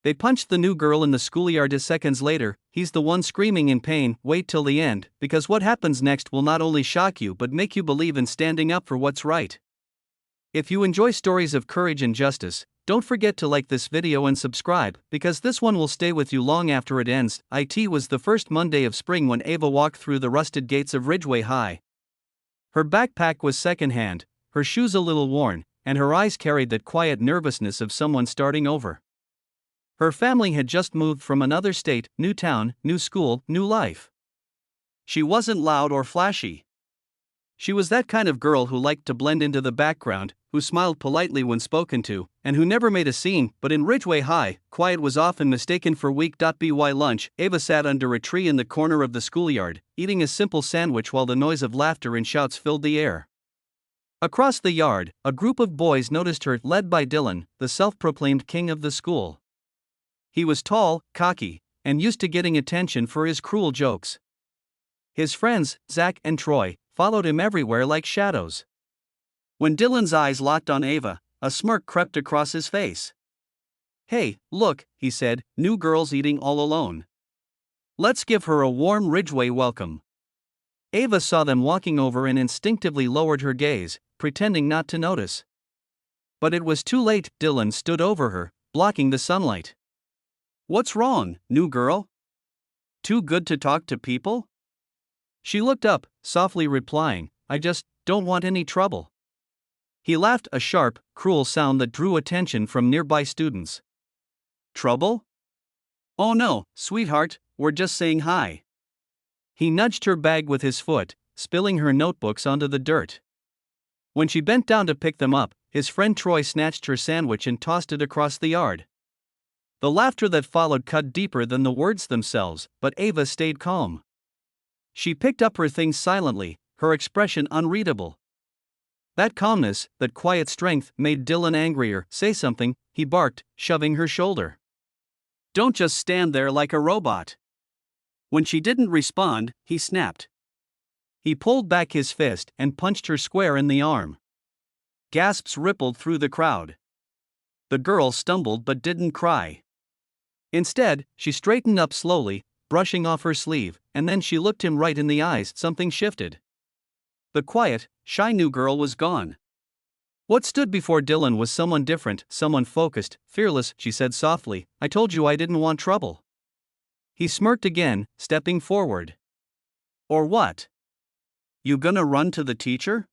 They punched the new girl in the schoolyard. Seconds later, he's the one screaming in pain. Wait till the end, because what happens next will not only shock you but make you believe in standing up for what's right. If you enjoy stories of courage and justice, don't forget to like this video and subscribe, because this one will stay with you long after it ends. It was the first Monday of spring when Ava walked through the rusted gates of Ridgeway High. Her backpack was secondhand, her shoes a little worn, and her eyes carried that quiet nervousness of someone starting over. Her family had just moved from another state, new town, new school, new life. She wasn't loud or flashy. She was that kind of girl who liked to blend into the background, who smiled politely when spoken to, and who never made a scene. But in Ridgeway High, quiet was often mistaken for weak. By lunch, Ava sat under a tree in the corner of the schoolyard, eating a simple sandwich while the noise of laughter and shouts filled the air. Across the yard, a group of boys noticed her, led by Dylan, the self-proclaimed king of the school. He was tall, cocky, and used to getting attention for his cruel jokes. His friends, Zach and Troy, followed him everywhere like shadows. When Dylan's eyes locked on Ava, a smirk crept across his face. "Hey, look," he said, "new girl's eating all alone. Let's give her a warm Ridgeway welcome." Ava saw them walking over and instinctively lowered her gaze, pretending not to notice. But it was too late. Dylan stood over her, blocking the sunlight. "What's wrong, new girl? Too good to talk to people?" She looked up, softly replying, "I just don't want any trouble." He laughed, a sharp, cruel sound that drew attention from nearby students. "Trouble? Oh no, sweetheart, we're just saying hi." He nudged her bag with his foot, spilling her notebooks onto the dirt. When she bent down to pick them up, his friend Troy snatched her sandwich and tossed it across the yard. The laughter that followed cut deeper than the words themselves, but Ava stayed calm. She picked up her things silently, her expression unreadable. That calmness, that quiet strength, made Dylan angrier. "Say something," he barked, shoving her shoulder. "Don't just stand there like a robot." When she didn't respond, he snapped. He pulled back his fist and punched her square in the arm. Gasps rippled through the crowd. The girl stumbled but didn't cry. Instead, she straightened up slowly, brushing off her sleeve, and then she looked him right in the eyes. Something shifted. The quiet, shy new girl was gone. What stood before Dylan was someone different, someone focused, fearless. "She said softly, I told you I didn't want trouble." He smirked again, stepping forward. "Or what? You gonna run to the teacher?"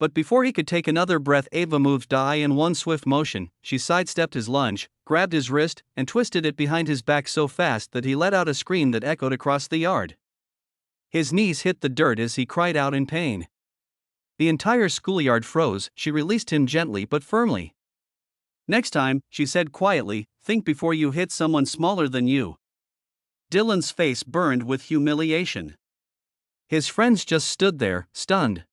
But before he could take another breath, Ava moved. In one swift motion, she sidestepped his lunge, grabbed his wrist, and twisted it behind his back so fast that he let out a scream that echoed across the yard. His knees hit the dirt as he cried out in pain. The entire schoolyard froze. She released him gently but firmly. "Next time," she said quietly, "think before you hit someone smaller than you." Dylan's face burned with humiliation. His friends just stood there, stunned.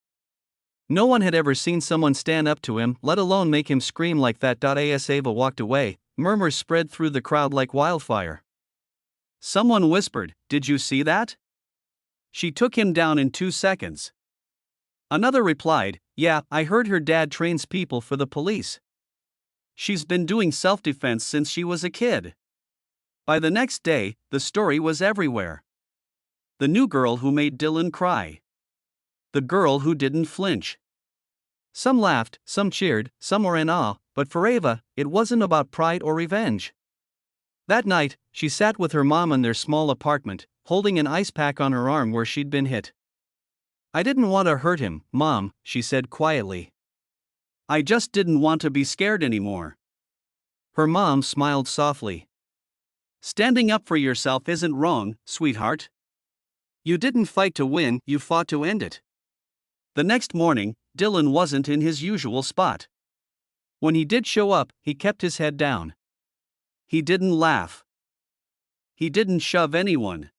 No one had ever seen someone stand up to him, let alone make him scream like that. As Ava walked away, murmurs spread through the crowd like wildfire. Someone whispered, "Did you see that? She took him down in 2 seconds." Another replied, "Yeah, I heard her dad trains people for the police. She's been doing self-defense since she was a kid." By the next day, the story was everywhere. The new girl who made Dylan cry. The girl who didn't flinch. Some laughed, some cheered, some were in awe, but for Ava, it wasn't about pride or revenge. That night, she sat with her mom in their small apartment, holding an ice pack on her arm where she'd been hit. "I didn't want to hurt him, Mom," she said quietly. "I just didn't want to be scared anymore." Her mom smiled softly. "Standing up for yourself isn't wrong, sweetheart. You didn't fight to win, you fought to end it." The next morning, Dylan wasn't in his usual spot. When he did show up, he kept his head down. He didn't laugh. He didn't shove anyone.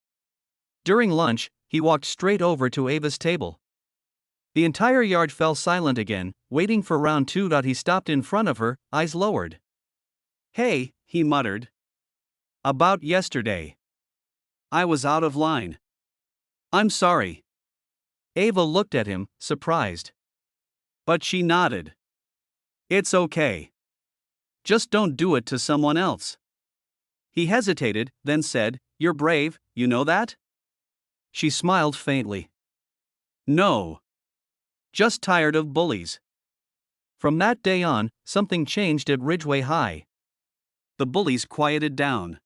During lunch, he walked straight over to Ava's table. The entire yard fell silent again, waiting for round 2. He stopped in front of her, eyes lowered. "Hey," he muttered. "About yesterday. I was out of line. I'm sorry." Ava looked at him, surprised. But she nodded. "It's okay. Just don't do it to someone else." He hesitated, then said, "You're brave, you know that?" She smiled faintly. "No. Just tired of bullies." From that day on, something changed at Ridgeway High. The bullies quieted down.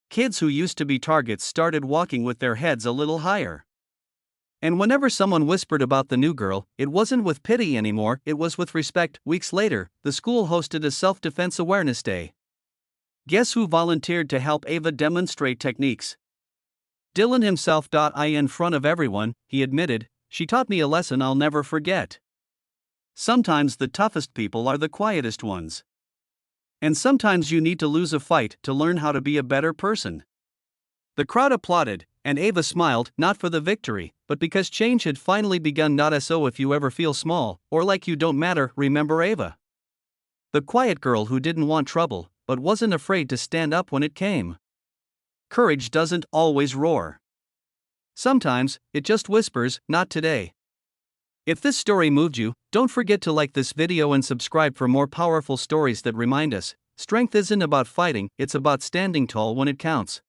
Kids who used to be targets started walking with their heads a little higher. And whenever someone whispered about the new girl, it wasn't with pity anymore, it was with respect. Weeks later, the school hosted a self-defense awareness day. Guess who volunteered to help Ava demonstrate techniques? Dylan himself. In front of everyone, he admitted, "She taught me a lesson I'll never forget. Sometimes the toughest people are the quietest ones. And sometimes you need to lose a fight to learn how to be a better person." The crowd applauded, and Ava smiled, not for the victory, but because change had finally begun. So if you ever feel small, or like you don't matter, remember Ava. The quiet girl who didn't want trouble, but wasn't afraid to stand up when it came. Courage doesn't always roar. Sometimes, it just whispers, "Not today." If this story moved you, don't forget to like this video and subscribe for more powerful stories that remind us, strength isn't about fighting, it's about standing tall when it counts.